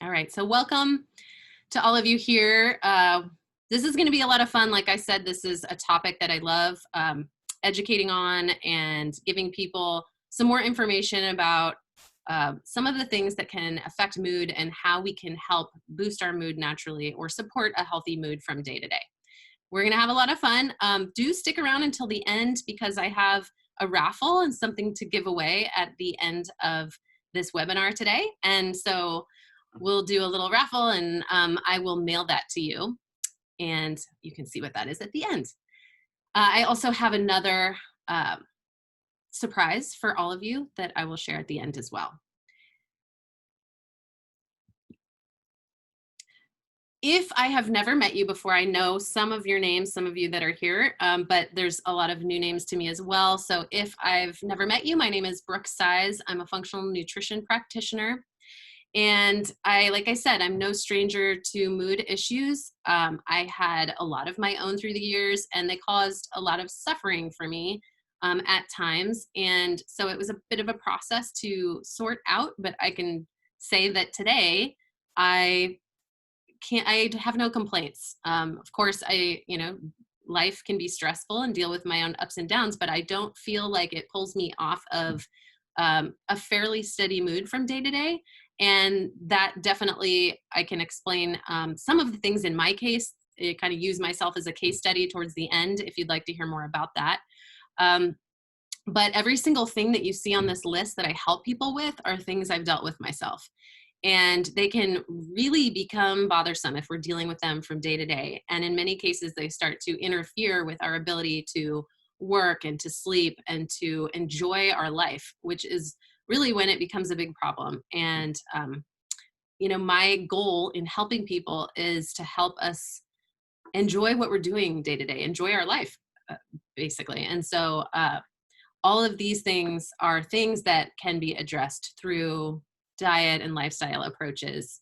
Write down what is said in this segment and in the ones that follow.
All right, so welcome to all of you here. This is going to be a lot of fun. Like I said, this is a topic that I love educating on and giving people some more information about some of the things that can affect mood and how we can help boost our mood naturally or support a healthy mood from day to day. We're going to have a lot of fun. Do stick around until the end because I have a raffle and something to give away at the end of this webinar today. And so we'll do a little raffle and I will mail that to you. And you can see what that is at the end. I also have another surprise for all of you that I will share at the end as well. If I have never met you before, I know some of your names, some of you that are here, but there's a lot of new names to me as well. So if I've never met you, my name is Brooke. I'm a functional nutrition practitioner. And like I said, I'm no stranger to mood issues. I had a lot of my own through the years, and they caused a lot of suffering for me at times. And so it was a bit of a process to sort out, but I can say that today I have no complaints. Of course, life can be stressful and deal with my own ups and downs, but I don't feel like it pulls me off of a fairly steady mood from day to day. And that definitely, I can explain some of the things in my case. I kind of use myself as a case study towards the end, if you'd like to hear more about that. But every single thing that you see on this list that I help people with are things I've dealt with myself. And they can really become bothersome if we're dealing with them from day to day. And in many cases, they start to interfere with our ability to work and to sleep and to enjoy our life, which is really when it becomes a big problem. And, my goal in helping people is to help us enjoy what we're doing day to day, enjoy our life, basically. And so all of these things are things that can be addressed through diet and lifestyle approaches.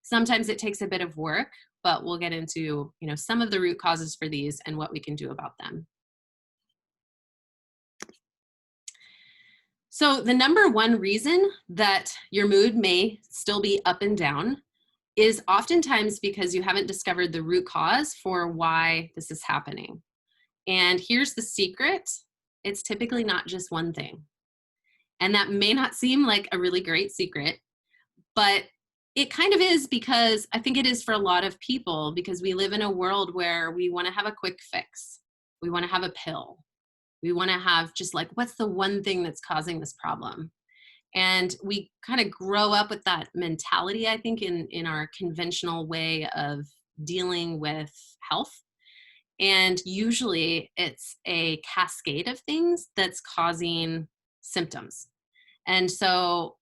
Sometimes it takes a bit of work, but we'll get into, some of the root causes for these and what we can do about them. So the number one reason that your mood may still be up and down is oftentimes because you haven't discovered the root cause for why this is happening. And here's the secret. It's typically not just one thing. And that may not seem like a really great secret, but it kind of is, because I think it is for a lot of people, because we live in a world where we want to have a quick fix. We want to have a pill. We want to have just like, what's the one thing that's causing this problem? And we kind of grow up with that mentality, I think, in our conventional way of dealing with health. And usually it's a cascade of things that's causing symptoms. And so,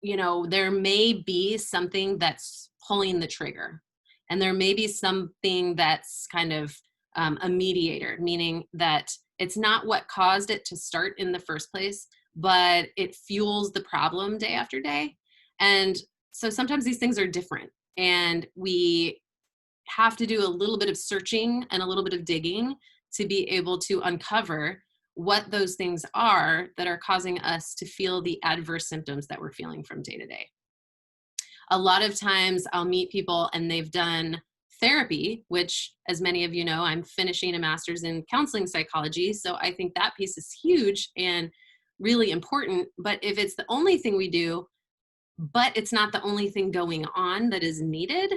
there may be something that's pulling the trigger, and there may be something that's kind of a mediator, meaning that it's not what caused it to start in the first place, but it fuels the problem day after day. And so sometimes these things are different, and we have to do a little bit of searching and a little bit of digging to be able to uncover what those things are that are causing us to feel the adverse symptoms that we're feeling from day to day. A lot of times I'll meet people and they've done therapy, which, as many of you know, I'm finishing a master's in counseling psychology. So I think that piece is huge and really important. But if it's the only thing we do, but it's not the only thing going on that is needed,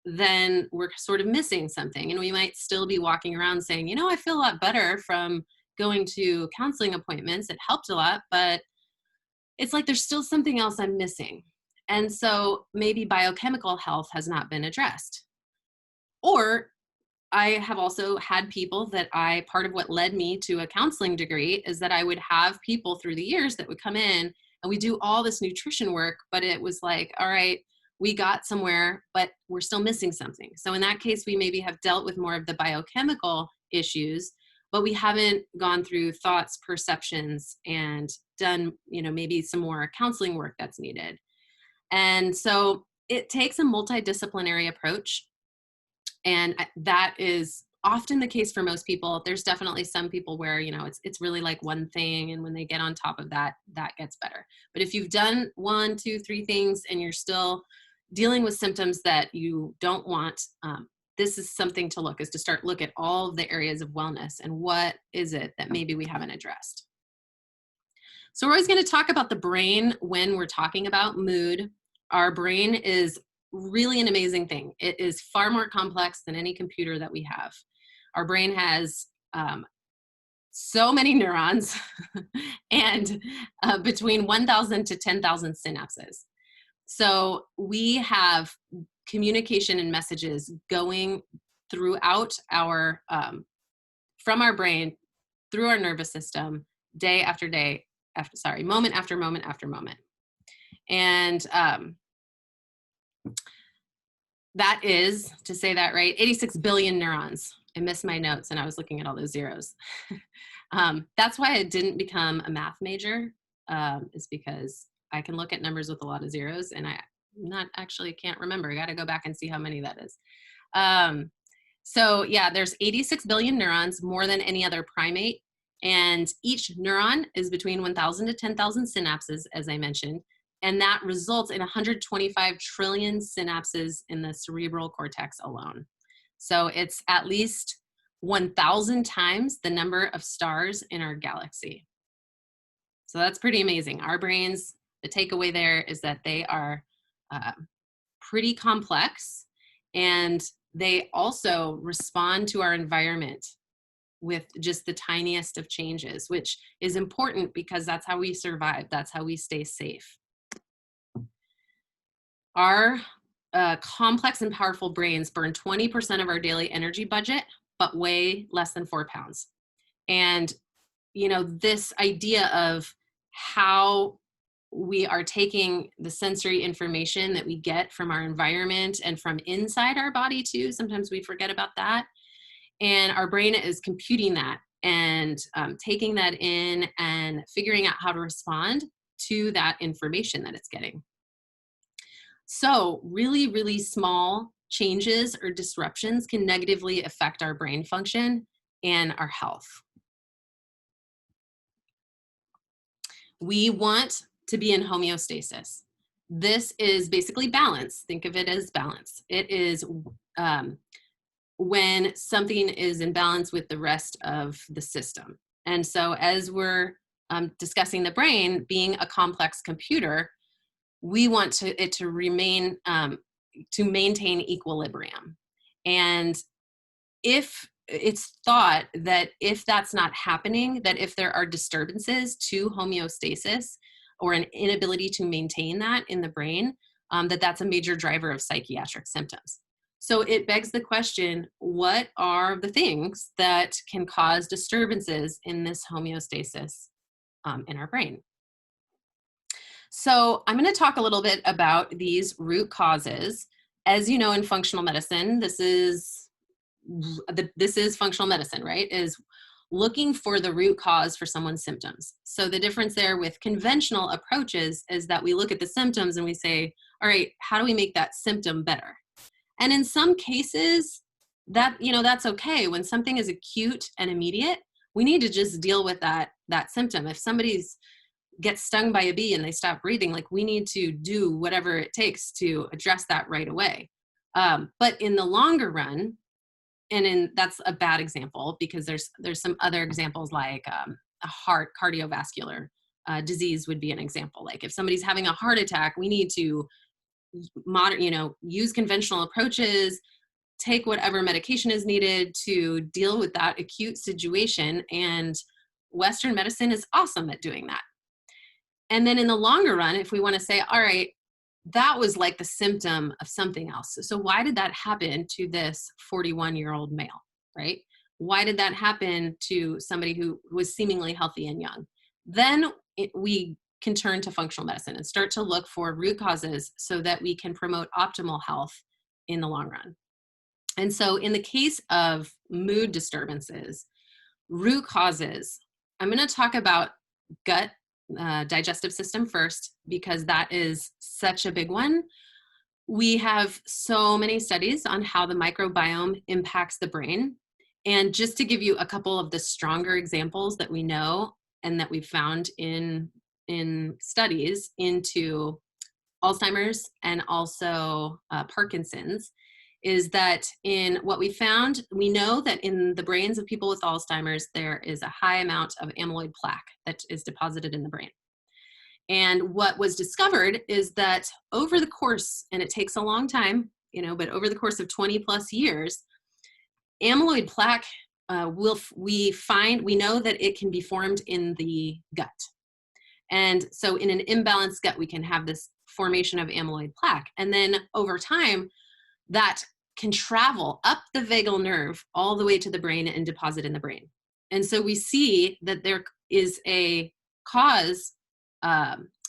then we're sort of missing something. And we might still be walking around saying, I feel a lot better from going to counseling appointments. It helped a lot, but it's like there's still something else I'm missing. And so maybe biochemical health has not been addressed. Or I have also had people that part of what led me to a counseling degree is that I would have people through the years that would come in and we do all this nutrition work, but it was like, all right, we got somewhere, but we're still missing something. So in that case, we maybe have dealt with more of the biochemical issues, but we haven't gone through thoughts, perceptions, and done, maybe some more counseling work that's needed. And so it takes a multidisciplinary approach. And that is often the case for most people. There's definitely some people where, it's really like one thing. And when they get on top of that, that gets better. But if you've done 1, 2, 3 things and you're still dealing with symptoms that you don't want, this is something to look, is to start look at all of the areas of wellness and what is it that maybe we haven't addressed. So we're always going to talk about the brain when we're talking about mood. Our brain is really an amazing thing. It is far more complex than any computer that we have. Our brain has so many neurons and between 1,000 to 10,000 synapses. So we have communication and messages going throughout our, from our brain through our nervous system, day after day, moment after moment after moment. And that is, to say that right, 86 billion neurons. I missed my notes and I was looking at all those zeros. That's why I didn't become a math major, is because I can look at numbers with a lot of zeros and can't remember. I got to go back and see how many that is. So yeah, there's 86 billion neurons, more than any other primate. And each neuron is between 1,000 to 10,000 synapses, as I mentioned. And that results in 125 trillion synapses in the cerebral cortex alone. So it's at least 1,000 times the number of stars in our galaxy. So that's pretty amazing. Our brains, the takeaway there is that they are pretty complex, and they also respond to our environment with just the tiniest of changes, which is important because that's how we survive. That's how we stay safe. Our complex and powerful brains burn 20% of our daily energy budget, but weigh less than 4 pounds. And, you know, this idea of how we are taking the sensory information that we get from our environment and from inside our body too, sometimes we forget about that. And our brain is computing that and taking that in and figuring out how to respond to that information that it's getting. So really, really small changes or disruptions can negatively affect our brain function and our health. We want to be in homeostasis. This is basically balance. Think of it as balance. It is when something is in balance with the rest of the system. And so as we're discussing the brain being a complex computer, we want it to remain, to maintain equilibrium. And if it's thought that if that's not happening, that if there are disturbances to homeostasis or an inability to maintain that in the brain, that's a major driver of psychiatric symptoms. So it begs the question, what are the things that can cause disturbances in this homeostasis in our brain? So I'm going to talk a little bit about these root causes. As you know, in functional medicine, this is functional medicine, right? Is looking for the root cause for someone's symptoms. So the difference there with conventional approaches is that we look at the symptoms and we say, all right, how do we make that symptom better? And in some cases, that, you know, that's okay. When something is acute and immediate, we need to just deal with that symptom. If somebody's gets stung by a bee and they stop breathing, like, we need to do whatever it takes to address that right away. But in the longer run, that's a bad example because there's some other examples like a heart cardiovascular disease would be an example. Like if somebody's having a heart attack, we need to use conventional approaches, take whatever medication is needed to deal with that acute situation. And Western medicine is awesome at doing that. And then in the longer run, if we want to say, all right, that was like the symptom of something else. So why did that happen to this 41-year-old male, right? Why did that happen to somebody who was seemingly healthy and young? Then we can turn to functional medicine and start to look for root causes so that we can promote optimal health in the long run. And so in the case of mood disturbances, root causes, I'm going to talk about gut digestive system first, because that is such a big one. We have so many studies on how the microbiome impacts the brain. And just to give you a couple of the stronger examples that we know and that we've found in studies into Alzheimer's and also Parkinson's is that in what we found, we know that in the brains of people with Alzheimer's, there is a high amount of amyloid plaque that is deposited in the brain. And what was discovered is that over the course, and it takes a long time, but over the course of 20 plus years, amyloid plaque we know that it can be formed in the gut. And so in an imbalanced gut, we can have this formation of amyloid plaque. And then over time, that can travel up the vagal nerve all the way to the brain and deposit in the brain. And so we see that there is a cause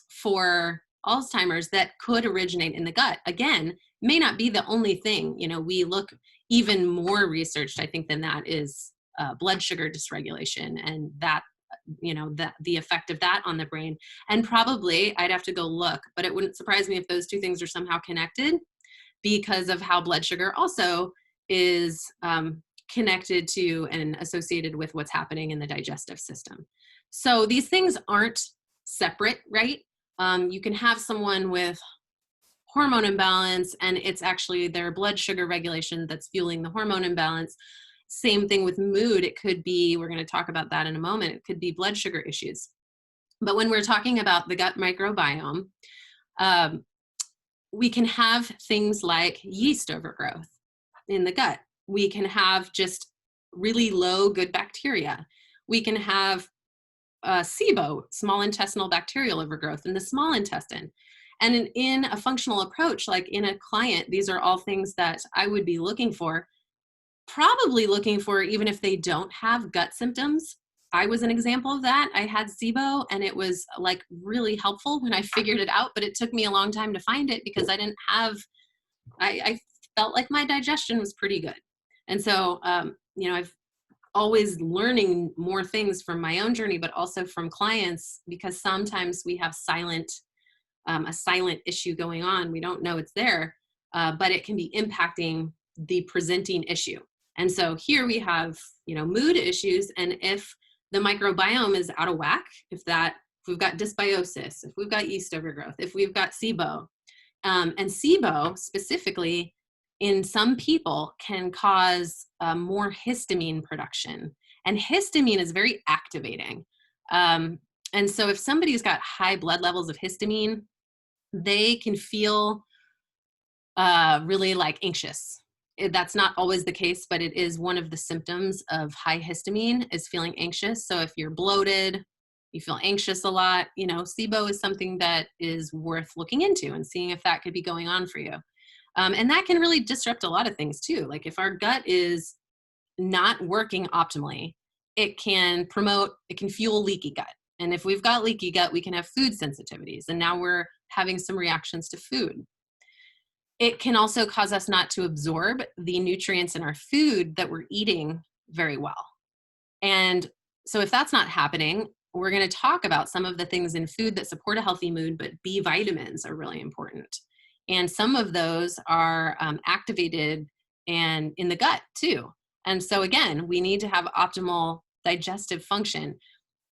for Alzheimer's that could originate in the gut. Again, may not be the only thing. We look even more researched, I think, than that is blood sugar dysregulation and that, the effect of that on the brain. And probably I'd have to go look, but it wouldn't surprise me if those two things are somehow connected because of how blood sugar also is connected to and associated with what's happening in the digestive system. So these things aren't separate, right? You can have someone with hormone imbalance and it's actually their blood sugar regulation that's fueling the hormone imbalance. Same thing with mood. It could be, we're going to talk about that in a moment, it could be blood sugar issues. But when we're talking about the gut microbiome, we can have things like yeast overgrowth in the gut. We can have just really low good bacteria. We can have SIBO, small intestinal bacterial overgrowth in the small intestine. And in a functional approach, like in a client, these are all things that I would be looking for, probably looking for even if they don't have gut symptoms. I was an example of that. I had SIBO and it was like really helpful when I figured it out, but it took me a long time to find it because I didn't have, I felt like my digestion was pretty good. And so, I've always learning more things from my own journey, but also from clients, because sometimes we have a silent issue going on. We don't know it's there, but it can be impacting the presenting issue. And so here we have, mood issues. And if the microbiome is out of whack, if we've got dysbiosis, if we've got yeast overgrowth, if we've got SIBO, and SIBO specifically in some people can cause more histamine production. And histamine is very activating. And so if somebody's got high blood levels of histamine, they can feel really like anxious. That's not always the case, but it is one of the symptoms of high histamine is feeling anxious. So if you're bloated, you feel anxious a lot, SIBO is something that is worth looking into and seeing if that could be going on for you. And that can really disrupt a lot of things too. Like if our gut is not working optimally, it can fuel leaky gut. And if we've got leaky gut, we can have food sensitivities. And now we're having some reactions to food. It can also cause us not to absorb the nutrients in our food that we're eating very well. And so if that's not happening, we're going to talk about some of the things in food that support a healthy mood, but B vitamins are really important. And some of those are activated and in the gut too. And so again, we need to have optimal digestive function.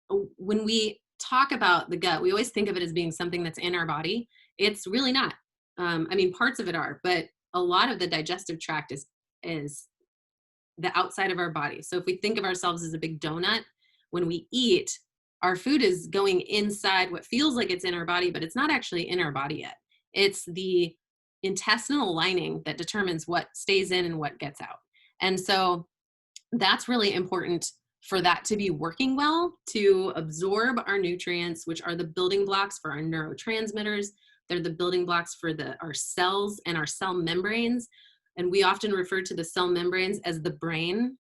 When we talk about the gut, we always think of it as being something that's in our body. It's really not. Parts of it are, but a lot of the digestive tract is the outside of our body. So if we think of ourselves as a big donut, when we eat, our food is going inside what feels like it's in our body, but it's not actually in our body yet. It's the intestinal lining that determines what stays in and what gets out. And so that's really important for that to be working well, to absorb our nutrients, which are the building blocks for our neurotransmitters. They're the building blocks for our cells and our cell membranes. And we often refer to the cell membranes as the brain.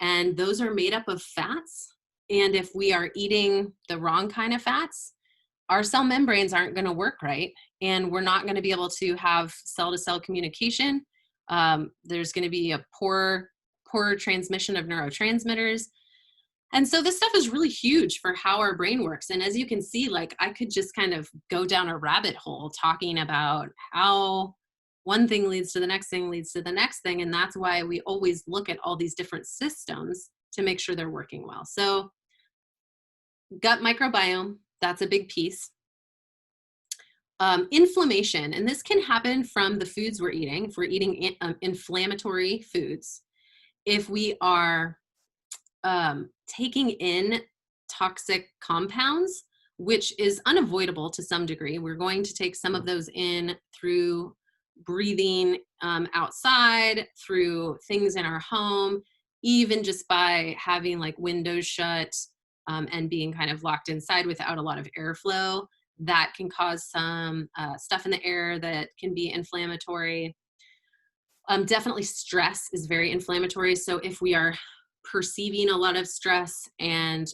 And those are made up of fats. And if we are eating the wrong kind of fats, our cell membranes aren't going to work right. And we're not going to be able to have cell-to-cell communication. There's going to be a poor transmission of neurotransmitters. And so this stuff is really huge for how our brain works. And as you can see, like I could just kind of go down a rabbit hole talking about how one thing leads to the next thing leads to the next thing. And that's why we always look at all these different systems to make sure they're working well. So gut microbiome, that's a big piece. Inflammation, and this can happen from the foods we're eating. If we're eating inflammatory foods, if we are taking in toxic compounds, which is unavoidable to some degree. We're going to take some of those in through breathing outside, through things in our home, even just by having like windows shut and being kind of locked inside without a lot of airflow. That can cause some stuff in the air that can be inflammatory. Definitely stress is very inflammatory. So if we are perceiving a lot of stress and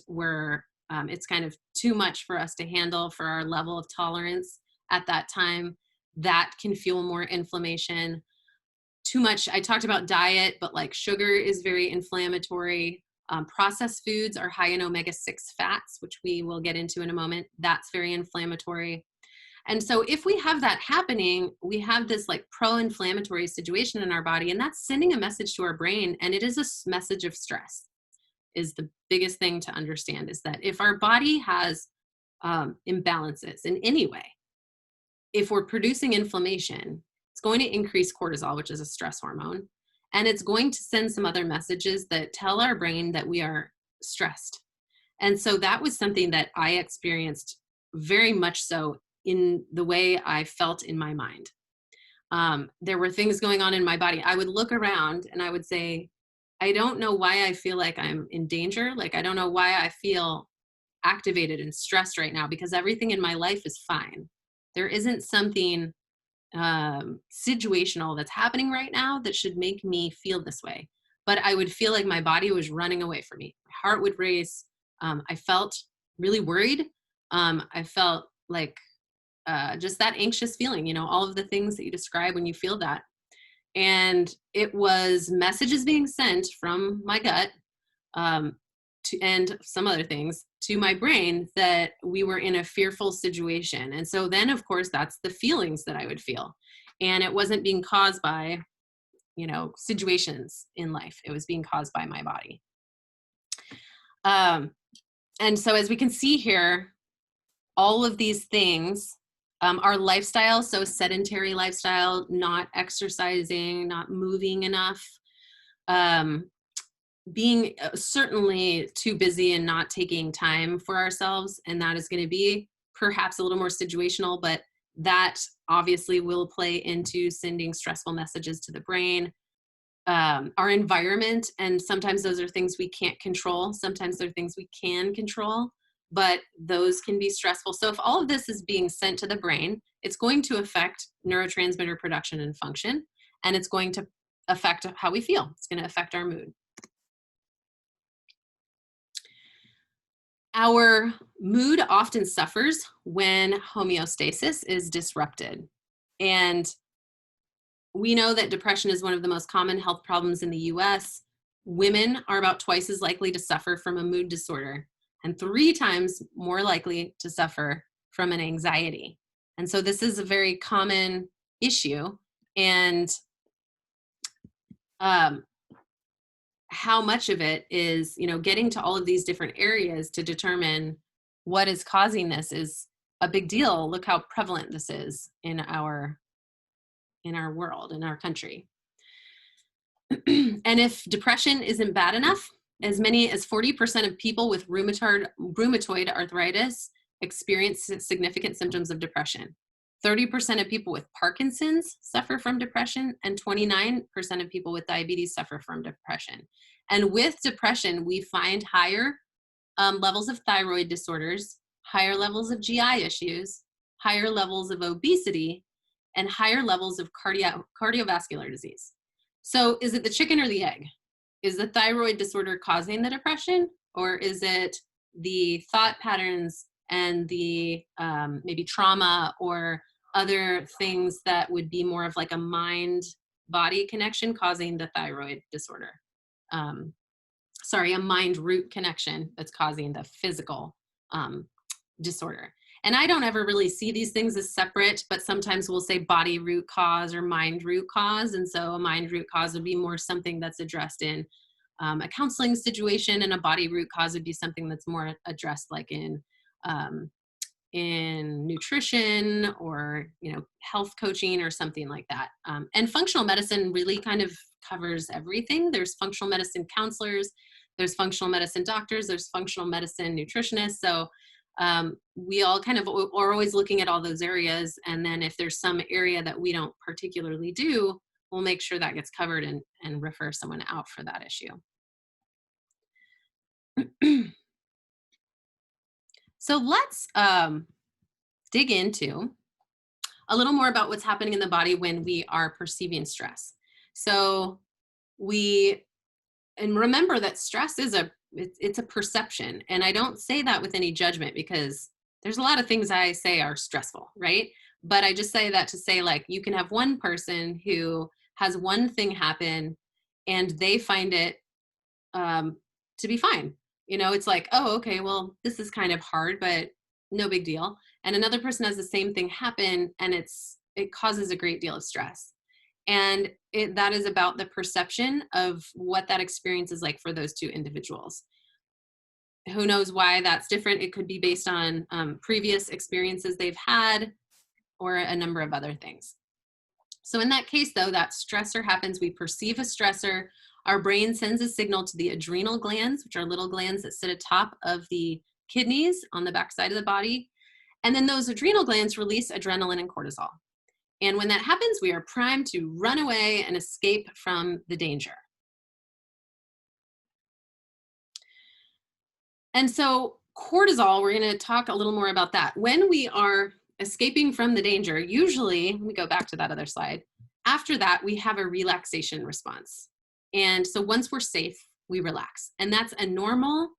it's kind of too much for us to handle for our level of tolerance at that time, that can fuel more inflammation. Too much, I talked about diet, but like sugar is very inflammatory. Processed foods are high in omega-6 fats, which we will get into in a moment. That's very inflammatory. And so if we have that happening, we have this like pro-inflammatory situation in our body, and that's sending a message to our brain. And it is a message of stress is the biggest thing to understand, is that if our body has imbalances in any way, if we're producing inflammation, it's going to increase cortisol, which is a stress hormone. And it's going to send some other messages that tell our brain that we are stressed. And so that was something that I experienced very much so in the way I felt in my mind. There were things going on in my body. I would look around and I would say, I don't know why I feel like I'm in danger. Like, I don't know why I feel activated and stressed right now, because everything in my life is fine. There isn't something situational that's happening right now that should make me feel this way. But I would feel like my body was running away from me. My heart would race. I felt really worried. I felt like just that anxious feeling, you know, all of the things that you describe when you feel that. And it was messages being sent from my gut and some other things to my brain that we were in a fearful situation. And so then, of course, that's the feelings that I would feel. And it wasn't being caused by, you know, situations in life. It was being caused by my body. And so as we can see here, all of these things, our lifestyle, so sedentary lifestyle, not exercising, not moving enough, being certainly too busy and not taking time for ourselves. And that is going to be perhaps a little more situational, but that obviously will play into sending stressful messages to the brain. Our environment, and sometimes those are things we can't control. Sometimes they're things we can control, but those can be stressful. So if all of this is being sent to the brain, it's going to affect neurotransmitter production and function, and it's going to affect how we feel. It's going to affect our mood. Our mood often suffers when homeostasis is disrupted. And we know that depression is one of the most common health problems in the US. Women are about twice as likely to suffer from a mood disorder and 3 times more likely to suffer from an anxiety. And so this is a very common issue. And how much of it is, you know, getting to all of these different areas to determine what is causing this is a big deal. Look how prevalent this is in our world, in our country. And if depression isn't bad enough, as many as 40% of people with rheumatoid arthritis experience significant symptoms of depression. 30% of people with Parkinson's suffer from depression, and 29% of people with diabetes suffer from depression. And with depression, we find higher levels of thyroid disorders, higher levels of GI issues, higher levels of obesity, and higher levels of cardiovascular disease. So is it the chicken or the egg? Is the thyroid disorder causing the depression, or is it the thought patterns and the maybe trauma or other things that would be more of like a mind-body connection causing the thyroid disorder? A mind-root connection that's causing the physical disorder. And I don't ever really see these things as separate, but sometimes we'll say body root cause or mind root cause. And so a mind root cause would be more something that's addressed in a counseling situation, and a body root cause would be something that's more addressed like in in nutrition or, health coaching or something like that. And functional medicine really kind of covers everything. There's functional medicine counselors, there's functional medicine doctors, there's functional medicine nutritionists. So we all kind of are always looking at all those areas. And then if there's some area that we don't particularly do, we'll make sure that gets covered and refer someone out for that issue. So let's dig into a little more about what's happening in the body when we are perceiving stress. So remember that stress is it's a perception. And I don't say that with any judgment, because there's a lot of things I say are stressful, right? But I just say that to say, like, you can have one person who has one thing happen and they find it to be fine. It's like, oh, okay, well, this is kind of hard, but no big deal. And another person has the same thing happen and it causes a great deal of stress. And that is about the perception of what that experience is like for those two individuals. Who knows why that's different? It could be based on previous experiences they've had or a number of other things. So in that case, though, that stressor happens, we perceive a stressor, our brain sends a signal to the adrenal glands, which are little glands that sit atop of the kidneys on the backside of the body. And then those adrenal glands release adrenaline and cortisol. And when that happens, we are primed to run away and escape from the danger. And so cortisol, we're going to talk a little more about that. When we are escaping from the danger, usually, let me go back to that other slide. After that, we have a relaxation response. And so once we're safe, we relax. And that's a normal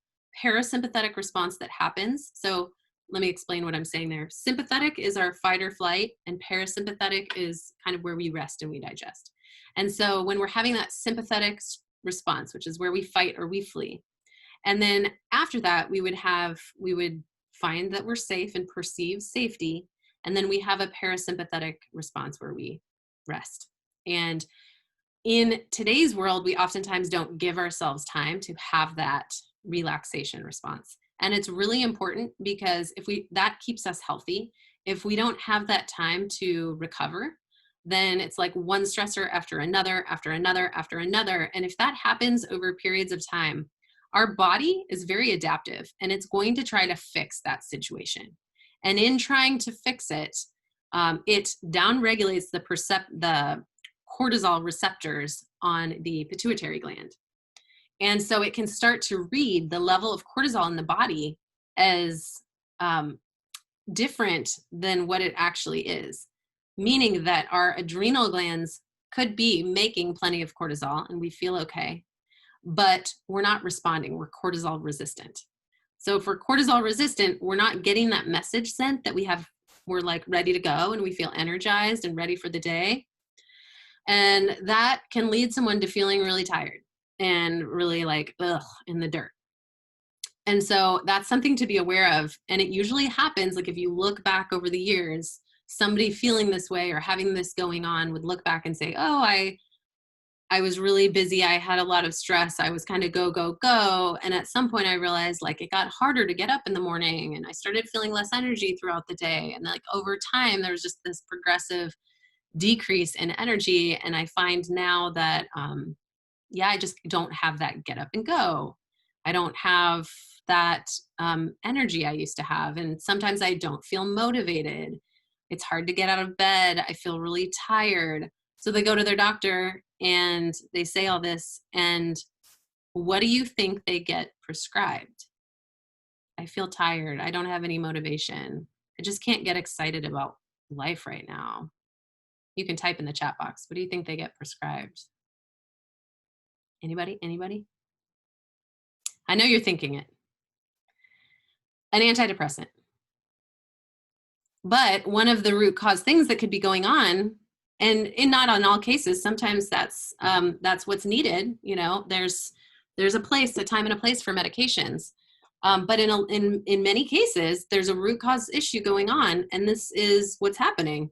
parasympathetic response that happens. So let me explain what I'm saying there. Sympathetic is our fight or flight, and parasympathetic is kind of where we rest and we digest. And so when we're having that sympathetic response, which is where we fight or we flee, and then after that, we would find that we're safe and perceive safety. And then we have a parasympathetic response where we rest. And in today's world, we oftentimes don't give ourselves time to have that relaxation response. And it's really important, because that keeps us healthy. If we don't have that time to recover, then it's like one stressor after another, after another, after another. And if that happens over periods of time, our body is very adaptive and it's going to try to fix that situation. And in trying to fix it, it downregulates the cortisol receptors on the pituitary gland. And so it can start to read the level of cortisol in the body as different than what it actually is, meaning that our adrenal glands could be making plenty of cortisol and we feel okay, but we're not responding. We're cortisol resistant. So if we're cortisol resistant, we're not getting that message sent that we're like ready to go and we feel energized and ready for the day. And that can lead someone to feeling really tired and really like, in the dirt. And so that's something to be aware of. And it usually happens, like if you look back over the years, somebody feeling this way or having this going on would look back and say, oh, I was really busy. I had a lot of stress. I was kind of go, go, go. And at some point I realized like it got harder to get up in the morning and I started feeling less energy throughout the day. And like over time, there was just this progressive decrease in energy. And I find now that, I just don't have that get up and go. I don't have that energy I used to have. And sometimes I don't feel motivated. It's hard to get out of bed. I feel really tired. So they go to their doctor and they say all this. And what do you think they get prescribed? I feel tired. I don't have any motivation. I just can't get excited about life right now. You can type in the chat box. What do you think they get prescribed? Anybody? I know you're thinking it. An antidepressant. But one of the root cause things that could be going on, and not on all cases, sometimes that's what's needed. There's a time and a place for medications. But in many cases, there's a root cause issue going on, and this is what's happening.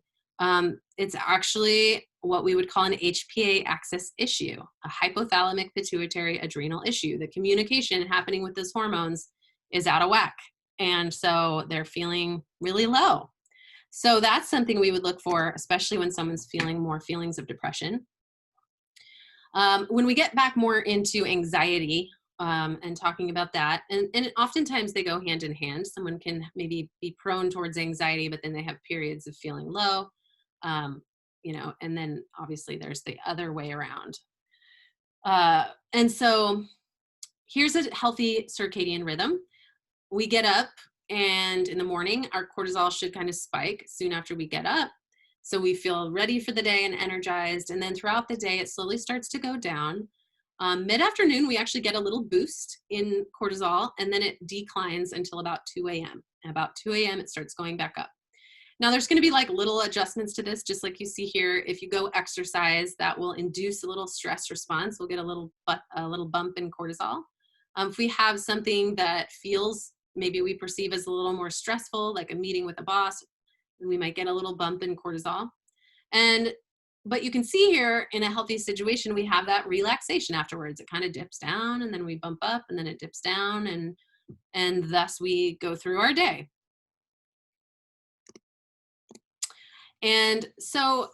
It's actually what we would call an HPA axis issue, a hypothalamic pituitary adrenal issue. The communication happening with those hormones is out of whack. And so they're feeling really low. So that's something we would look for, especially when someone's feeling more feelings of depression. When we get back more into anxiety and talking about that, and oftentimes they go hand in hand. Someone can maybe be prone towards anxiety, but then they have periods of feeling low, and then obviously there's the other way around. And so here's a healthy circadian rhythm. We get up, and in the morning, our cortisol should kind of spike soon after we get up. So we feel ready for the day and energized. And then throughout the day, it slowly starts to go down. Mid-afternoon, we actually get a little boost in cortisol, and then it declines until about 2 a.m. And about 2 a.m., it starts going back up. Now, there's going to be like little adjustments to this, just like you see here. If you go exercise, that will induce a little stress response. We'll get a little bump in cortisol. If we have something that feels maybe we perceive as a little more stressful, like a meeting with a boss, we might get a little bump in cortisol. But you can see here in a healthy situation, we have that relaxation afterwards. It kind of dips down, and then we bump up, and then it dips down, and thus we go through our day. And so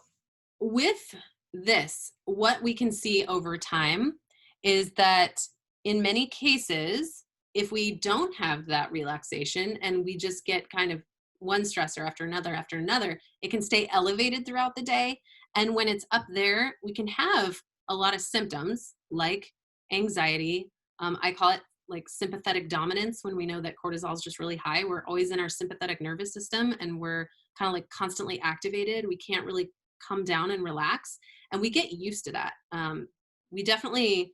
with this, what we can see over time is that in many cases, if we don't have that relaxation and we just get kind of one stressor after another, it can stay elevated throughout the day. And when it's up there, we can have a lot of symptoms like anxiety. I call it like sympathetic dominance. When we know that cortisol is just really high, we're always in our sympathetic nervous system and we're kind of like constantly activated. We can't really come down and relax. And we get used to that. We definitely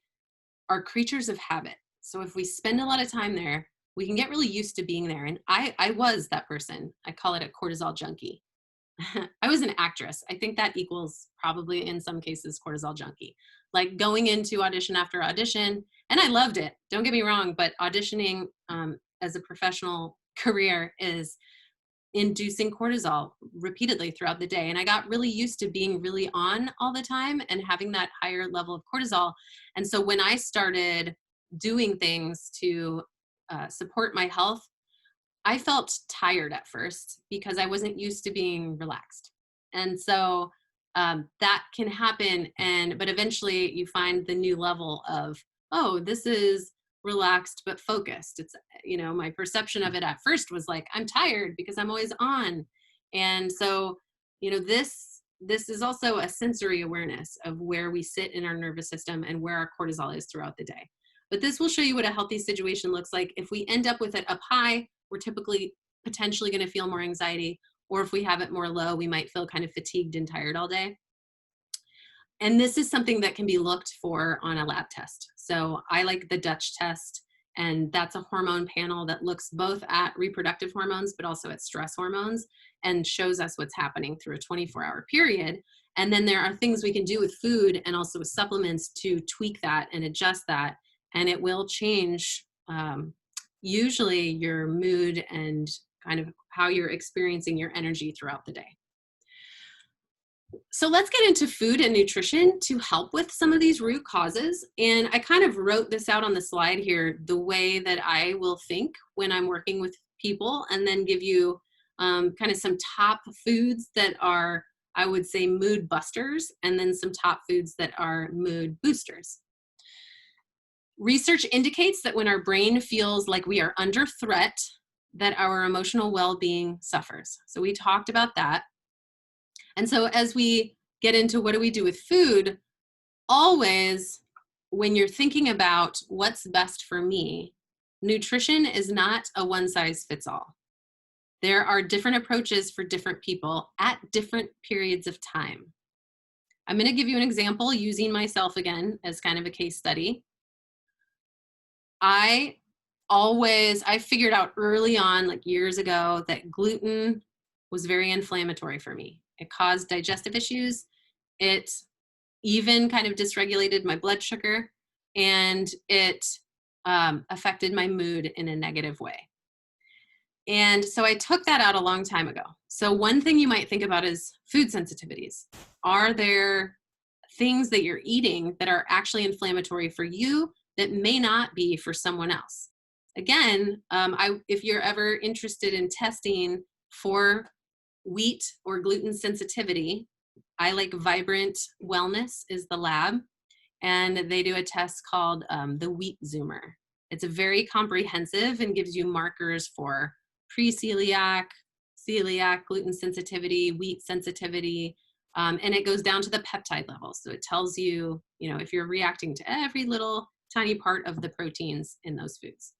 are creatures of habit. So if we spend a lot of time there, we can get really used to being there. And I was that person. I call it a cortisol junkie. I was an actress. I think that equals probably in some cases cortisol junkie. Like going into audition after audition, and I loved it. Don't get me wrong, but auditioning as a professional career is inducing cortisol repeatedly throughout the day. And I got really used to being really on all the time and having that higher level of cortisol. And so when I started doing things to support my health, I felt tired at first because I wasn't used to being relaxed. And so that can happen. But eventually you find the new level of, oh, this is relaxed but focused. It's, my perception of it at first was like, I'm tired because I'm always on. And so, this is also a sensory awareness of where we sit in our nervous system and where our cortisol is throughout the day. But this will show you what a healthy situation looks like. If we end up with it up high, we're typically potentially going to feel more anxiety. Or if we have it more low, we might feel kind of fatigued and tired all day. And this is something that can be looked for on a lab test. So I like the Dutch test, and that's a hormone panel that looks both at reproductive hormones, but also at stress hormones, and shows us what's happening through a 24-hour period. And then there are things we can do with food and also with supplements to tweak that and adjust that. And it will change usually your mood and kind of how you're experiencing your energy throughout the day. So let's get into food and nutrition to help with some of these root causes. And I kind of wrote this out on the slide here, the way that I will think when I'm working with people, and then give you kind of some top foods that are, I would say, mood busters, and then some top foods that are mood boosters. Research indicates that when our brain feels like we are under threat, that our emotional well-being suffers. So we talked about that. And so as we get into what do we do with food, always when you're thinking about what's best for me, nutrition is not a one-size-fits-all. There are different approaches for different people at different periods of time. I'm going to give you an example using myself again as kind of a case study. I figured out early on, like years ago, that gluten was very inflammatory for me. It caused digestive issues. It even kind of dysregulated my blood sugar, and it affected my mood in a negative way. And so I took that out a long time ago. So one thing you might think about is food sensitivities. Are there things that you're eating that are actually inflammatory for you that may not be for someone else? again, if you're ever interested in testing for wheat or gluten sensitivity, I like Vibrant Wellness is the lab, and they do a test called the Wheat Zoomer. It's a very comprehensive and gives you markers for pre-celiac, celiac, gluten sensitivity, wheat sensitivity, and it goes down to the peptide level. So it tells you, you know, if you're reacting to every little tiny part of the proteins in those foods.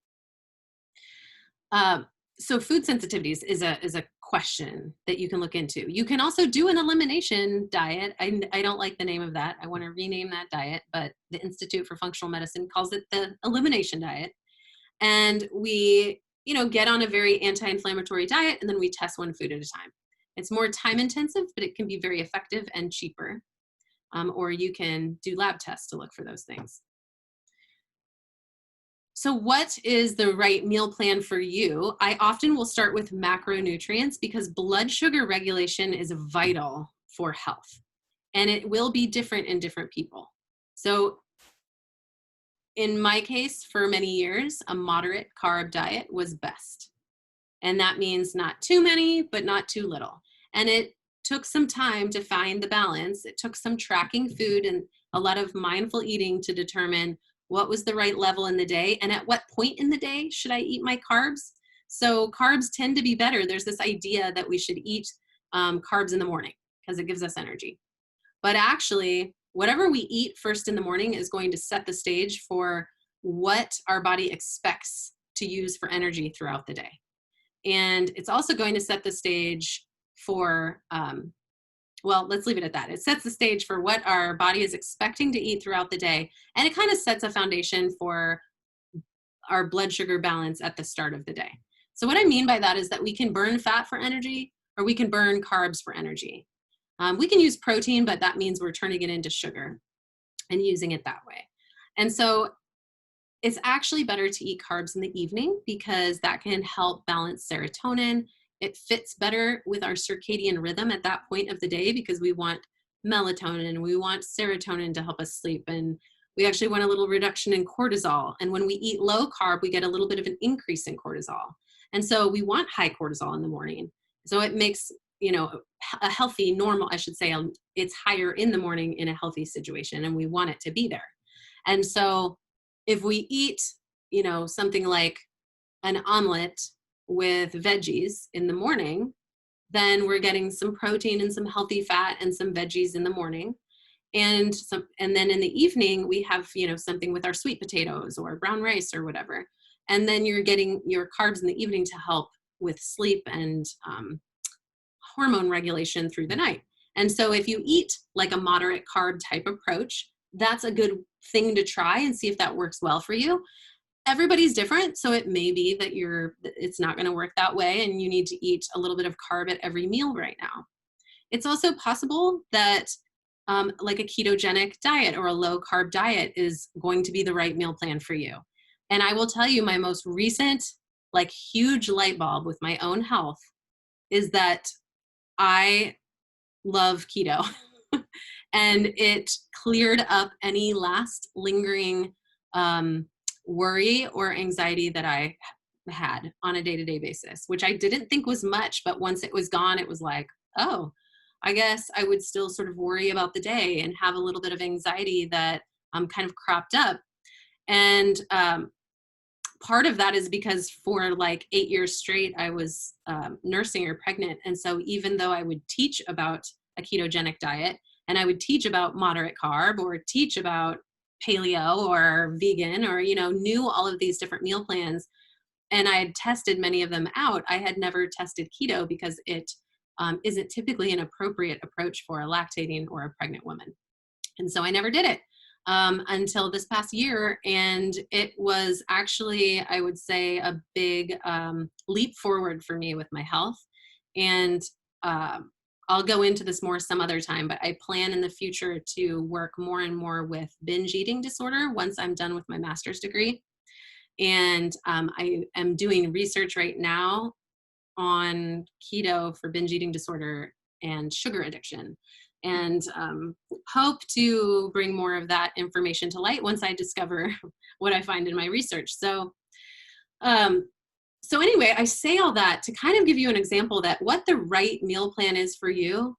So food sensitivities is a question that you can look into. You can also do an elimination diet. I don't like the name of that. I want to rename that diet, but the Institute for Functional Medicine calls it the elimination diet. And we, you know, get on a very anti-inflammatory diet, and then we test one food at a time. It's more time intensive, but it can be very effective and cheaper. Or you can do lab tests to look for those things. So what is the right meal plan for you? I often will start with macronutrients because blood sugar regulation is vital for health, and it will be different in different people. So in my case, for many years, a moderate carb diet was best. And that means not too many, but not too little. And it took some time to find the balance. It took some tracking food and a lot of mindful eating to determine what was the right level in the day and at what point in the day should I eat my carbs. So carbs tend to be better. There's this idea that we should eat carbs in the morning because it gives us energy. But actually, whatever we eat first in the morning is going to set the stage for what our body expects to use for energy throughout the day. And it's also going to set the stage for, well, let's leave it at that. It sets the stage for what our body is expecting to eat throughout the day. And it kind of sets a foundation for our blood sugar balance at the start of the day. So what I mean by that is that we can burn fat for energy, or we can burn carbs for energy. We can use protein, but that means we're turning it into sugar and using it that way. And so it's actually better to eat carbs in the evening because that can help balance serotonin. It fits better with our circadian rhythm at that point of the day because we want melatonin, we want serotonin to help us sleep, and we actually want a little reduction in cortisol. And when we eat low carb, we get a little bit of an increase in cortisol. And so we want high cortisol in the morning. So it makes, you know, a healthy, normal, I should say, it's higher in the morning in a healthy situation, and we want it to be there. And so if we eat, you know, something like an omelet with veggies in the morning, then we're getting some protein and some healthy fat and some veggies in the morning. And then in the evening, we have, you know, something with our sweet potatoes or brown rice or whatever. And then you're getting your carbs in the evening to help with sleep and hormone regulation through the night. And so if you eat like a moderate carb type approach, that's a good thing to try and see if that works well for you. Everybody's different, so it may be that it's not going to work that way and you need to eat a little bit of carb at every meal right now. It's also possible that like a ketogenic diet or a low carb diet is going to be the right meal plan for you. And I will tell you, my most recent like huge light bulb with my own health is that I love keto. And it cleared up any last lingering worry or anxiety that I had on a day-to-day basis, which I didn't think was much, but once it was gone, it was like, oh, I guess I would still sort of worry about the day and have a little bit of anxiety that kind of cropped up. And part of that is because for like 8 years straight, I was nursing or pregnant. And so even though I would teach about a ketogenic diet, and I would teach about moderate carb or teach about paleo or vegan or, you know, knew all of these different meal plans, and I had tested many of them out, I had never tested keto because it isn't typically an appropriate approach for a lactating or a pregnant woman. And so I never did it until this past year. And it was actually, I would say, a big leap forward for me with my health. And I'll go into this more some other time, but I plan in the future to work more and more with binge eating disorder once I'm done with my master's degree. And I am doing research right now on keto for binge eating disorder and sugar addiction, and hope to bring more of that information to light once I discover what I find in my research. So So anyway, I say all that to kind of give you an example that what the right meal plan is for you,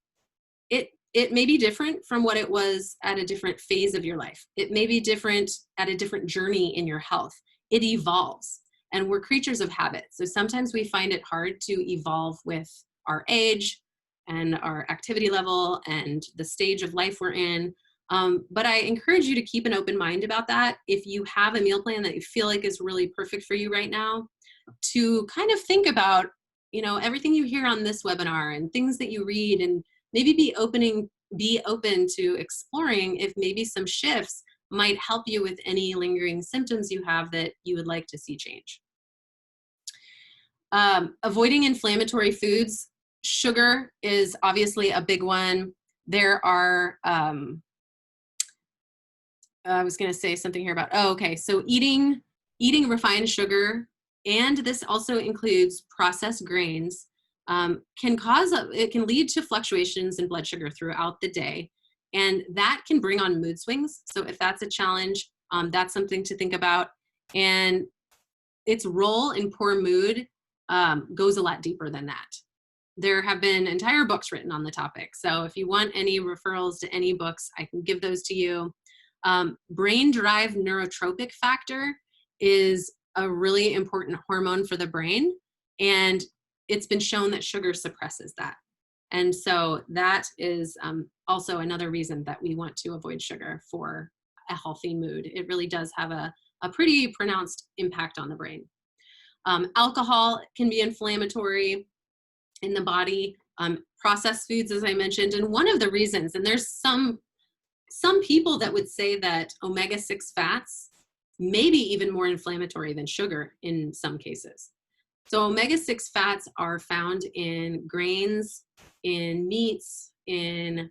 it may be different from what it was at a different phase of your life. It may be different at a different journey in your health. It evolves, and we're creatures of habit. So sometimes we find it hard to evolve with our age and our activity level and the stage of life we're in. But I encourage you to keep an open mind about that. If you have a meal plan that you feel like is really perfect for you right now, to kind of think about, you know, everything you hear on this webinar and things that you read, and maybe be open to exploring if maybe some shifts might help you with any lingering symptoms you have that you would like to see change. Avoiding inflammatory foods. Sugar is obviously a big one. There are, I was going to say something here about, so eating refined sugar, and this also includes processed grains, it can lead to fluctuations in blood sugar throughout the day, and that can bring on mood swings. So if that's a challenge, that's something to think about. And its role in poor mood goes a lot deeper than that. There have been entire books written on the topic. So if you want any referrals to any books, I can give those to you. Brain-derived neurotropic factor is a really important hormone for the brain, and it's been shown that sugar suppresses that. And so that is also another reason that we want to avoid sugar for a healthy mood. It really does have a pretty pronounced impact on the brain. Alcohol can be inflammatory in the body. Processed foods, as I mentioned, and one of the reasons, and there's some people that would say that omega-6 fats may be even more inflammatory than sugar in some cases. So omega-6 fats are found in grains, in meats, in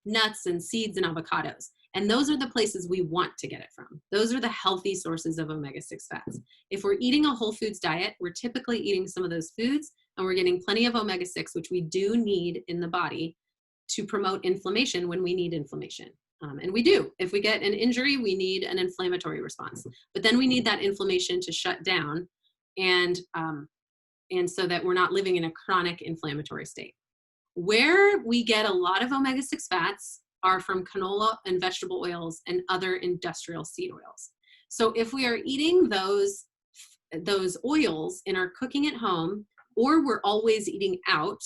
nuts and seeds and avocados. And those are the places we want to get it from. Those are the healthy sources of omega-6 fats. If we're eating a whole foods diet, we're typically eating some of those foods, and we're getting plenty of omega-6, which we do need in the body to promote inflammation when we need inflammation. And we do. If we get an injury, we need an inflammatory response. But then we need that inflammation to shut down, and so that we're not living in a chronic inflammatory state. Where we get a lot of omega-6 fats are from canola and vegetable oils and other industrial seed oils. So if we are eating those oils in our cooking at home, or we're always eating out,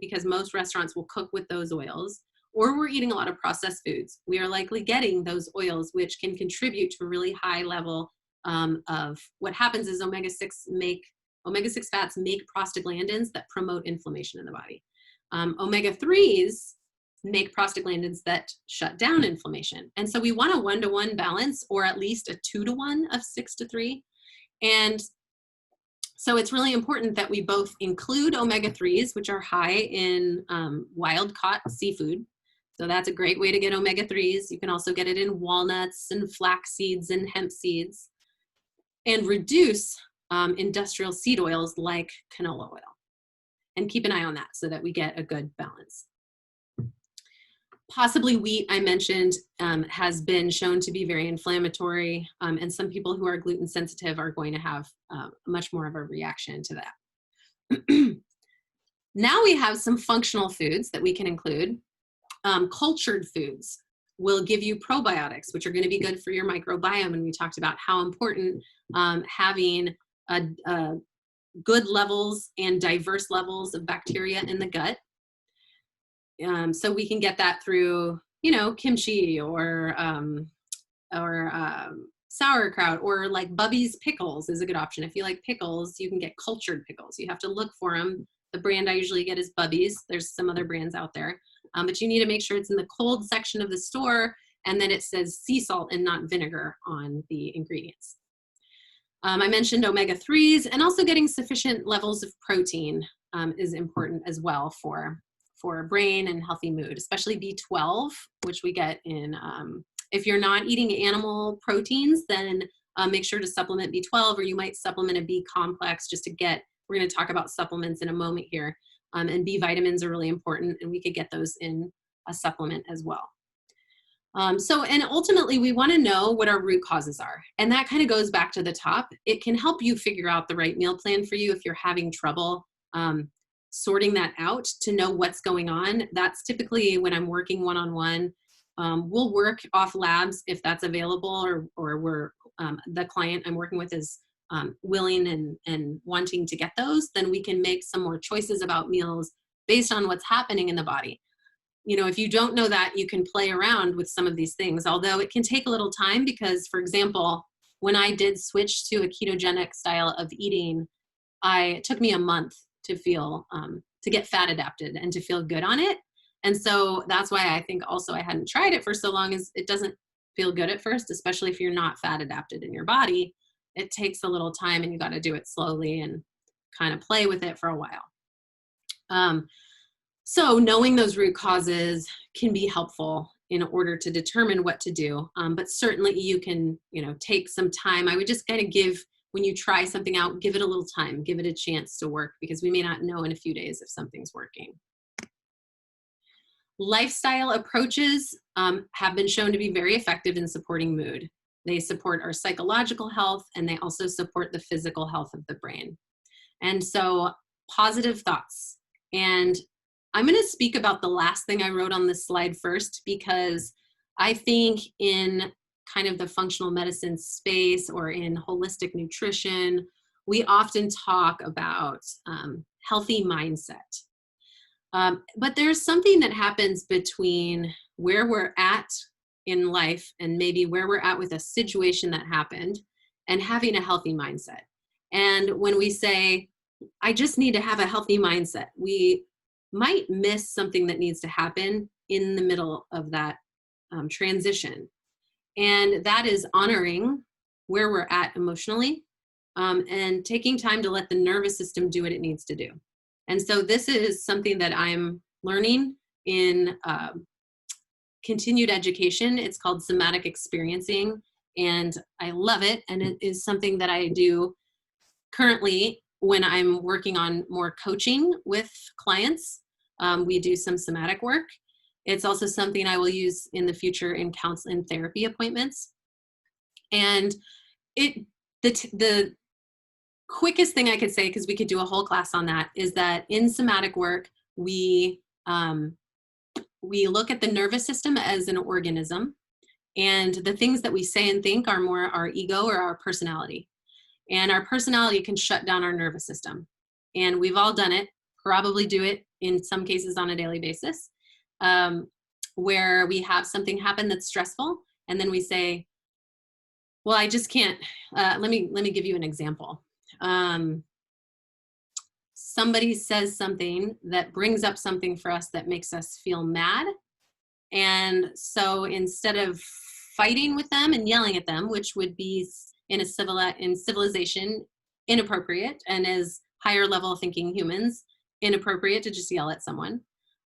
because most restaurants will cook with those oils, or we're eating a lot of processed foods, we are likely getting those oils, which can contribute to a really high level of what happens is omega-6 fats make prostaglandins that promote inflammation in the body. Omega-3s make prostaglandins that shut down inflammation. And so we want a 1-to-1 balance, or at least a 2-to-1 of 6-to-3. And so it's really important that we both include omega-3s, which are high in wild-caught seafood. So that's a great way to get omega-3s. You can also get it in walnuts and flax seeds and hemp seeds. And reduce industrial seed oils like canola oil. And keep an eye on that so that we get a good balance. Possibly wheat, I mentioned, has been shown to be very inflammatory, and some people who are gluten sensitive are going to have much more of a reaction to that. Now we have some functional foods that we can include. Cultured foods will give you probiotics, which are going to be good for your microbiome, and we talked about how important having good levels and diverse levels of bacteria in the gut. So we can get that through, kimchi or sauerkraut, or like Bubby's pickles is a good option. If you like pickles, you can get cultured pickles. You have to look for them. The brand I usually get is Bubby's. There's some other brands out there, but you need to make sure it's in the cold section of the store, and then it says sea salt and not vinegar on the ingredients. I mentioned omega-3s, and also getting sufficient levels of protein is important as well for brain and healthy mood, especially B12, which we get in, if you're not eating animal proteins, then make sure to supplement B12, or you might supplement a B complex just to get, we're going to talk about supplements in a moment here. And B vitamins are really important, and we could get those in a supplement as well. And ultimately we want to know what our root causes are. And that kind of goes back to the top. It can help you figure out the right meal plan for you if you're having trouble sorting that out to know what's going on. That's typically when I'm working one-on-one. We'll work off labs if that's available, or we're the client I'm working with is willing and wanting to get those, then we can make some more choices about meals based on what's happening in the body. You know, if you don't know that, you can play around with some of these things, although it can take a little time because, for example, when I did switch to a ketogenic style of eating, it took me a month to feel, to get fat adapted and to feel good on it. And so that's why I think also I hadn't tried it for so long, is it doesn't feel good at first, especially if you're not fat adapted in your body. It takes a little time and you got to do it slowly and kind of play with it for a while. So knowing those root causes can be helpful in order to determine what to do. But certainly you can, take some time. I would just kind of give, when you try something out, give it a little time, give it a chance to work, because we may not know in a few days if something's working. Lifestyle approaches have been shown to be very effective in supporting mood. They support our psychological health, and they also support the physical health of the brain. And so positive thoughts. And I'm going to speak about the last thing I wrote on this slide first, because I think in kind of the functional medicine space or in holistic nutrition, we often talk about healthy mindset. But there's something that happens between where we're at in life and maybe where we're at with a situation that happened and having a healthy mindset. And when we say, I just need to have a healthy mindset, we might miss something that needs to happen in the middle of that transition. And that is honoring where we're at emotionally and taking time to let the nervous system do what it needs to do. And so this is something that I'm learning in continued education. It's called SomaticExperiencing, and I love it. And it is something that I do currently when I'm working on more coaching with clients. We do some somatic work. It's also something I will use in the future in counseling therapy appointments. And the quickest thing I could say, because we could do a whole class on that, is that in somatic work, we look at the nervous system as an organism, and the things that we say and think are more our ego or our personality. And our personality can shut down our nervous system. And we've all done it, probably do it in some cases on a daily basis, where we have something happen that's stressful, and then we say, well, I just can't, let me give you an example. Somebody says something that brings up something for us that makes us feel mad. And so instead of fighting with them and yelling at them, which would be in civilization inappropriate, and as higher level thinking humans, inappropriate to just yell at someone,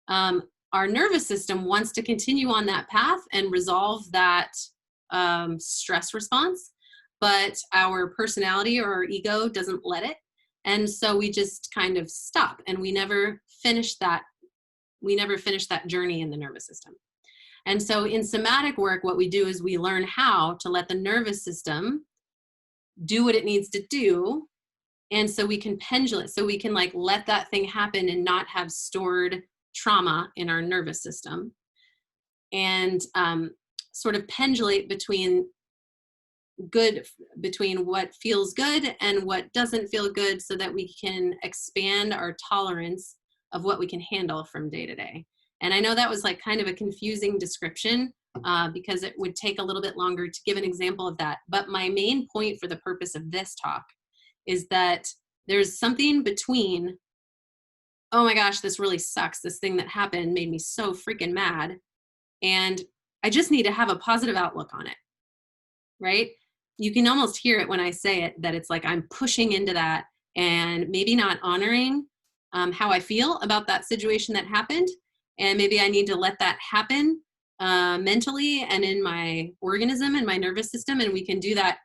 our nervous system wants to continue on that path and resolve that stress response, but our personality or our ego doesn't let it. And so we just kind of stop, and we never finish that journey in the nervous system. And so in somatic work, what we do is we learn how to let the nervous system do what it needs to do. And so we can pendulate, so we can let that thing happen and not have stored trauma in our nervous system, and sort of pendulate between what feels good and what doesn't feel good, so that we can expand our tolerance of what we can handle from day to day. And I know that was kind of a confusing description because it would take a little bit longer to give an example of that. But my main point for the purpose of this talk is that there's something between, oh my gosh, this really sucks, this thing that happened made me so freaking mad, and I just need to have a positive outlook on it, right? You can almost hear it when I say it, that it's like I'm pushing into that and maybe not honoring how I feel about that situation that happened. And maybe I need to let that happen mentally and in my organism and my nervous system. And we can do that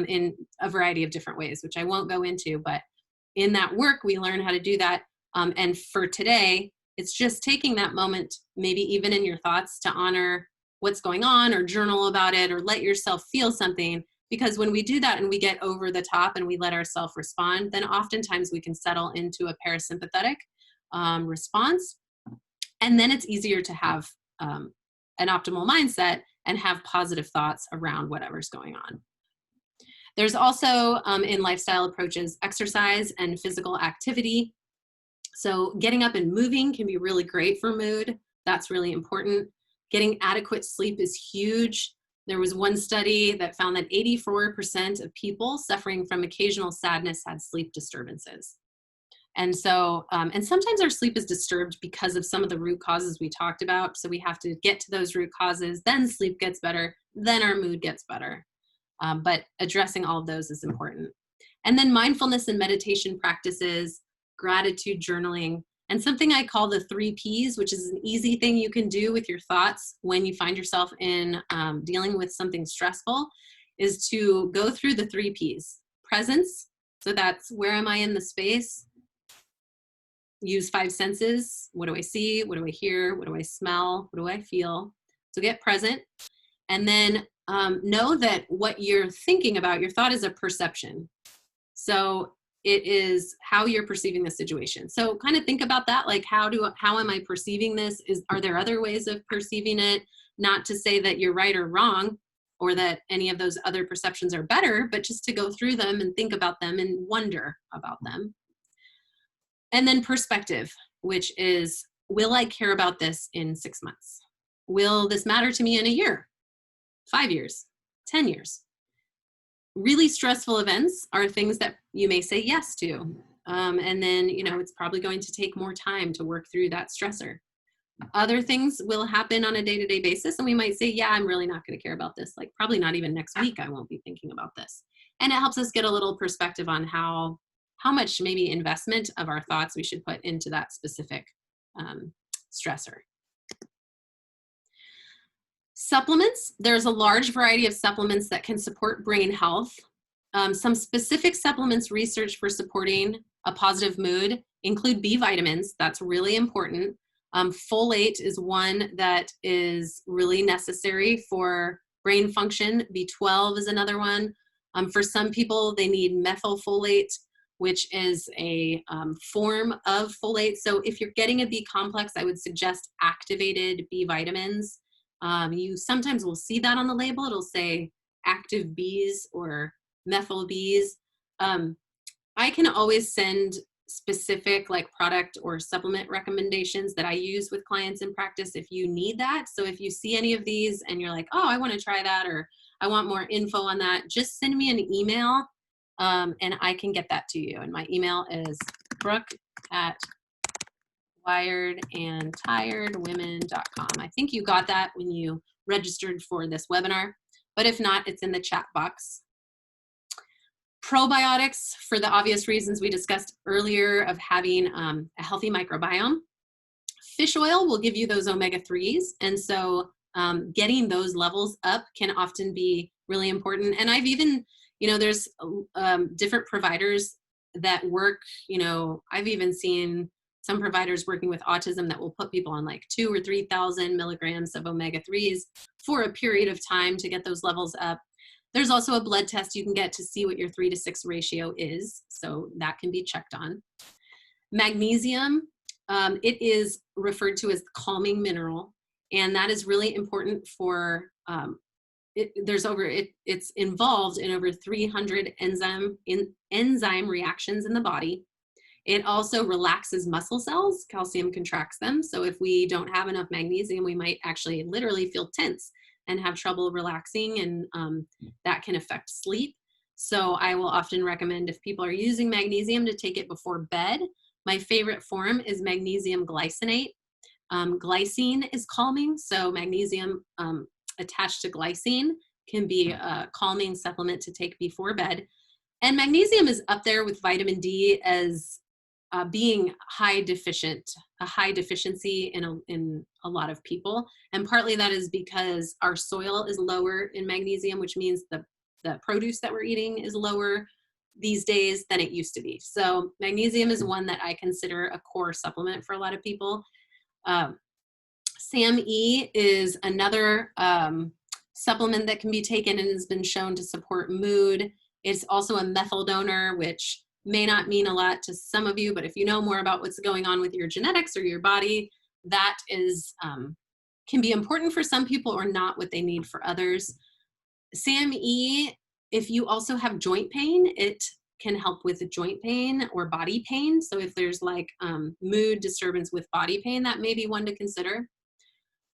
in a variety of different ways, which I won't go into. But in that work, we learn how to do that. And for today, it's just taking that moment, maybe even in your thoughts, to honor what's going on, or journal about it, or let yourself feel something. Because when we do that and we get over the top and we let ourselves respond, then oftentimes we can settle into a parasympathetic response. And then it's easier to have an optimal mindset and have positive thoughts around whatever's going on. There's also, in lifestyle approaches, exercise and physical activity. So getting up and moving can be really great for mood. That's really important. Getting adequate sleep is huge. There was one study that found that 84% of people suffering from occasional sadness had sleep disturbances. And so, and sometimes our sleep is disturbed because of some of the root causes we talked about. So we have to get to those root causes, then sleep gets better, then our mood gets better. But addressing all of those is important. And then mindfulness and meditation practices, gratitude journaling, and something I call the 3 Ps, which is an easy thing you can do with your thoughts when you find yourself in dealing with something stressful, is to go through the 3 Ps. Presence, so that's where am I in the space? Use 5 senses. What do I see? What do I hear? What do I smell? What do I feel? So get present. And then know that what you're thinking about, your thought is a perception. So it is how you're perceiving the situation. So kind of think about that, like how am I perceiving this? Are there other ways of perceiving it? Not to say that you're right or wrong, or that any of those other perceptions are better, but just to go through them and think about them and wonder about them. And then perspective, which is, will I care about this in 6 months? Will this matter to me in a year, 5 years, 10 years? Really stressful events are things that you may say yes to. And then, it's probably going to take more time to work through that stressor. Other things will happen on a day-to-day basis, and we might say, yeah, I'm really not going to care about this. Like probably not even next week, I won't be thinking about this. And it helps us get a little perspective on how much maybe investment of our thoughts we should put into that specific stressor. Supplements, there's a large variety of supplements that can support brain health. Some specific supplements researched for supporting a positive mood include B vitamins. That's really important. Folate is one that is really necessary for brain function. B12 is another one. For some people, they need methylfolate, which is a form of folate. So if you're getting a B complex, I would suggest activated B vitamins. You sometimes will see that on the label. It'll say active Bs or methyl Bs. I can always send specific like product or supplement recommendations that I use with clients in practice if you need that. So if you see any of these and you're like, oh, I want to try that, or I want more info on that, just send me an email and I can get that to you. And my email is brooke@wiredandtiredwomen.com. I think you got that when you registered for this webinar, but if not, it's in the chat box. Probiotics, for the obvious reasons we discussed earlier of having a healthy microbiome. Fish oil will give you those omega-3s, and so getting those levels up can often be really important. And I've even, there's different providers that work, I've even seen some providers working with autism that will put people on like 2,000 or 3,000 milligrams of omega-3s for a period of time to get those levels up. There's also a blood test you can get to see what your 3-to-6 ratio is, so that can be checked on. Magnesium, it is referred to as the calming mineral, and that is really important for, it's involved in over 300 enzyme reactions in the body. It also relaxes muscle cells. Calcium contracts them. So if we don't have enough magnesium, we might actually literally feel tense and have trouble relaxing, and that can affect sleep. So I will often recommend, if people are using magnesium, to take it before bed. My favorite form is magnesium glycinate. Glycine is calming, so magnesium attached to glycine can be a calming supplement to take before bed. And magnesium is up there with vitamin D as being a high deficiency in a lot of people. And partly that is because our soil is lower in magnesium, which means the produce that we're eating is lower these days than it used to be. So magnesium is one that I consider a core supplement for a lot of people. SAMe is another supplement that can be taken and has been shown to support mood. It's also a methyl donor, which may not mean a lot to some of you, but if you know more about what's going on with your genetics or your body, that is can be important for some people or not what they need for others. SAMe, if you also have joint pain, it can help with the joint pain or body pain. So if there's like mood disturbance with body pain, that may be one to consider.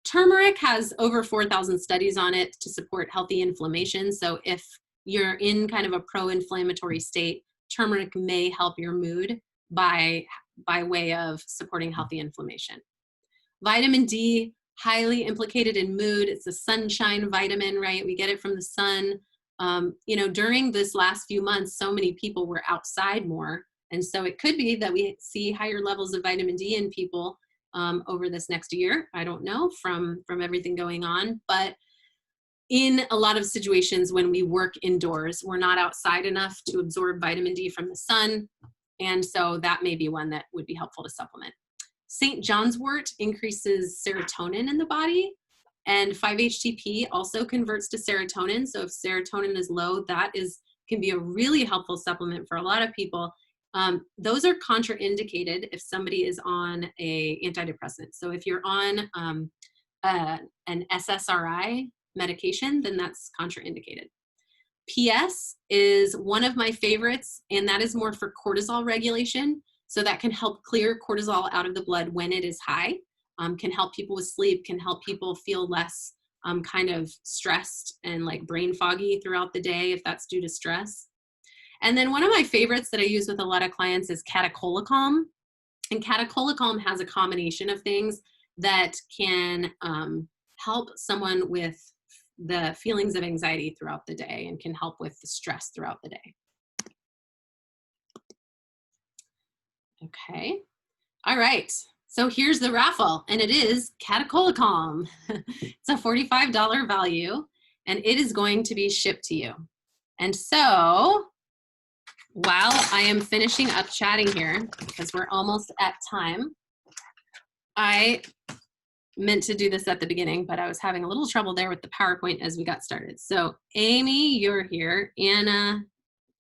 Turmeric has over 4,000 studies on it to support healthy inflammation. So if you're in kind of a pro-inflammatory state, turmeric may help your mood by way of supporting healthy inflammation. Vitamin D, highly implicated in mood. It's a sunshine vitamin, right? We get it from the sun. You know, during this last few months, so many people were outside more. And so it could be that we see higher levels of vitamin D in people over this next year. I don't know from everything going on, but in a lot of situations when we work indoors, we're not outside enough to absorb vitamin D from the sun. And so that may be one that would be helpful to supplement. St. John's wort increases serotonin in the body, and 5-HTP also converts to serotonin. So if serotonin is low, that can be a really helpful supplement for a lot of people. Those are contraindicated if somebody is on a antidepressant. So if you're on an SSRI medication, then that's contraindicated. PS is one of my favorites, and that is more for cortisol regulation. So that can help clear cortisol out of the blood when it is high, can help people with sleep, can help people feel less kind of stressed and like brain foggy throughout the day if that's due to stress. And then one of my favorites that I use with a lot of clients is catecholacalm. And catecholacalm has a combination of things that can help someone with the feelings of anxiety throughout the day and can help with the stress throughout the day. Okay, all right. So here's the raffle, and it is catecholacalm. It's a $45 value, and it is going to be shipped to you. And so while I am finishing up chatting here, because we're almost at time, I meant to do this at the beginning, but I was having a little trouble there with the PowerPoint as we got started. So Amy, you're here. Anna,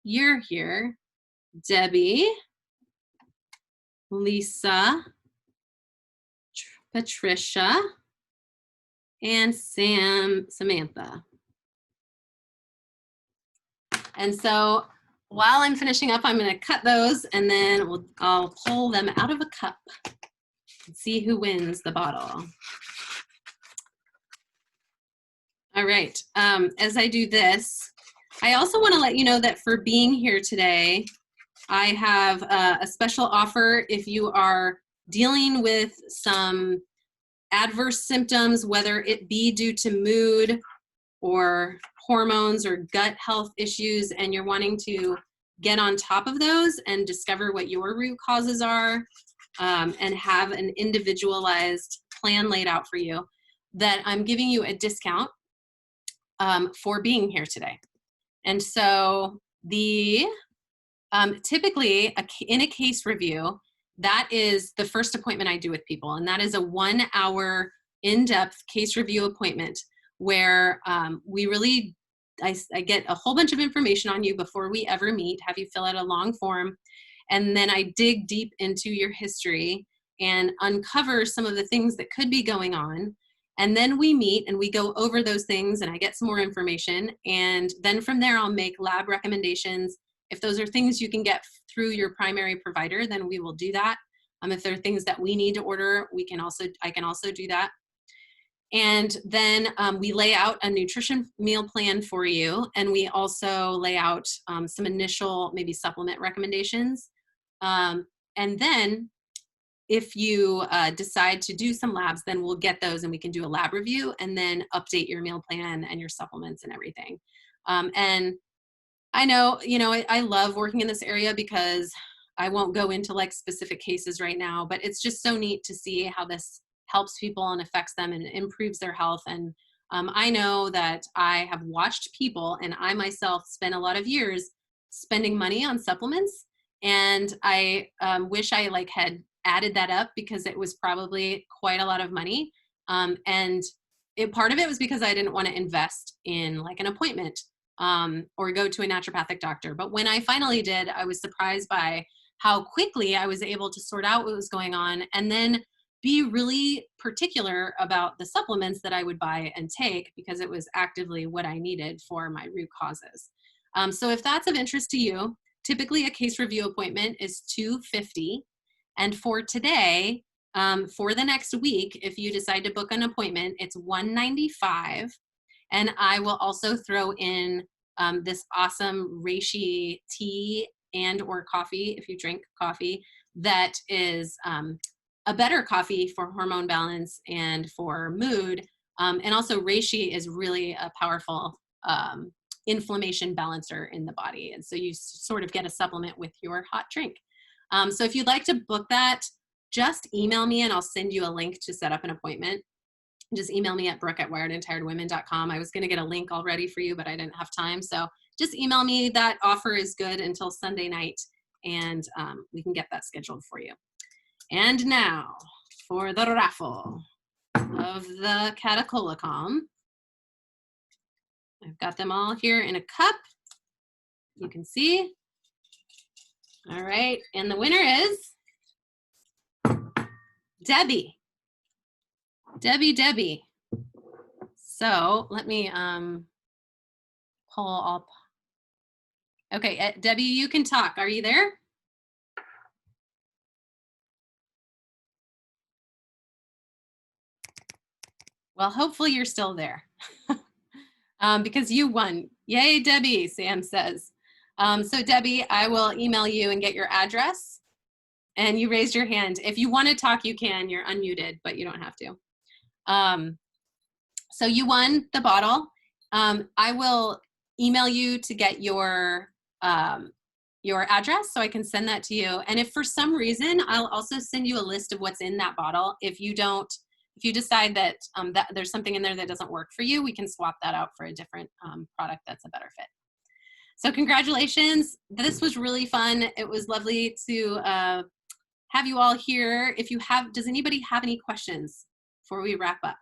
you're here. Debbie, Lisa, Patricia, and Samantha. And so while I'm finishing up, I'm going to cut those, and then I'll pull them out of a cup and see who wins the bottle. All right. As I do this, I also want to let you know that for being here today, I have a special offer if you are dealing with some adverse symptoms, whether it be due to mood or hormones or gut health issues, and you're wanting to get on top of those and discover what your root causes are, and have an individualized plan laid out for you, that I'm giving you a discount for being here today. And so the typically in a case review, that is the first appointment I do with people, and that is a 1-hour in-depth case review appointment where we really, I get a whole bunch of information on you before we ever meet, have you fill out a long form, and then I dig deep into your history and uncover some of the things that could be going on. And then we meet and we go over those things, and I get some more information, and then from there I'll make lab recommendations. If those are things you can get through your primary provider, then we will do that. If there are things that we need to order, I can also do that. And then we lay out a nutrition meal plan for you, and we also lay out some initial maybe supplement recommendations. And then if you decide to do some labs, then we'll get those and we can do a lab review and then update your meal plan and your supplements and everything. And I know, I love working in this area because I won't go into like specific cases right now, but it's just so neat to see how this helps people and affects them and improves their health. And I know that I have watched people, and I myself spent a lot of years spending money on supplements, and I wish I had added that up because it was probably quite a lot of money. And part of it was because I didn't want to invest in like an appointment or go to a naturopathic doctor. But when I finally did, I was surprised by how quickly I was able to sort out what was going on and then be really particular about the supplements that I would buy and take because it was actively what I needed for my root causes. So if that's of interest to you, typically a case review appointment is $250. And for today, for the next week, if you decide to book an appointment, it's $195. And I will also throw in this awesome reishi tea and or coffee, if you drink coffee, that is a better coffee for hormone balance and for mood. And also reishi is really a powerful inflammation balancer in the body. And so you sort of get a supplement with your hot drink. So if you'd like to book that, just email me and I'll send you a link to set up an appointment. Just email me at brooke@wiredandtiredwomen.com. I was going to get a link already for you, but I didn't have time. So just email me. That offer is good until Sunday night, and we can get that scheduled for you. And now for the raffle of the Catacholacom. I've got them all here in a cup. You can see. All right, and the winner is Debbie. Debbie. So let me pull up. Okay, Debbie, you can talk. Are you there? Well, hopefully you're still there because you won. Yay, Debbie, Sam says. So Debbie, I will email you and get your address. And you raised your hand. If you want to talk, you can. You're unmuted, but you don't have to. So you won the bottle. I will email you to get your address so I can send that to you. And if for some reason, I'll also send you a list of what's in that bottle. If you decide that, that there's something in there that doesn't work for you, we can swap that out for a different product that's a better fit. So congratulations. This was really fun. It was lovely to have you all here. Does anybody have any questions before we wrap up?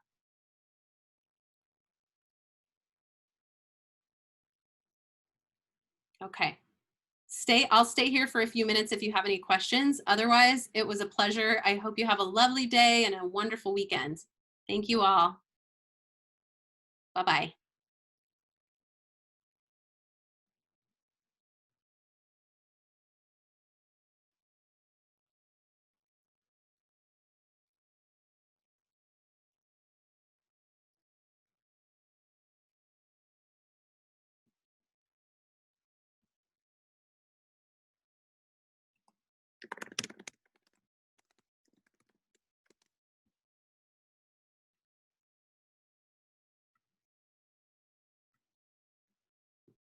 Okay. I'll stay here for a few minutes if you have any questions. Otherwise, it was a pleasure. I hope you have a lovely day and a wonderful weekend. Thank you all. Bye-bye.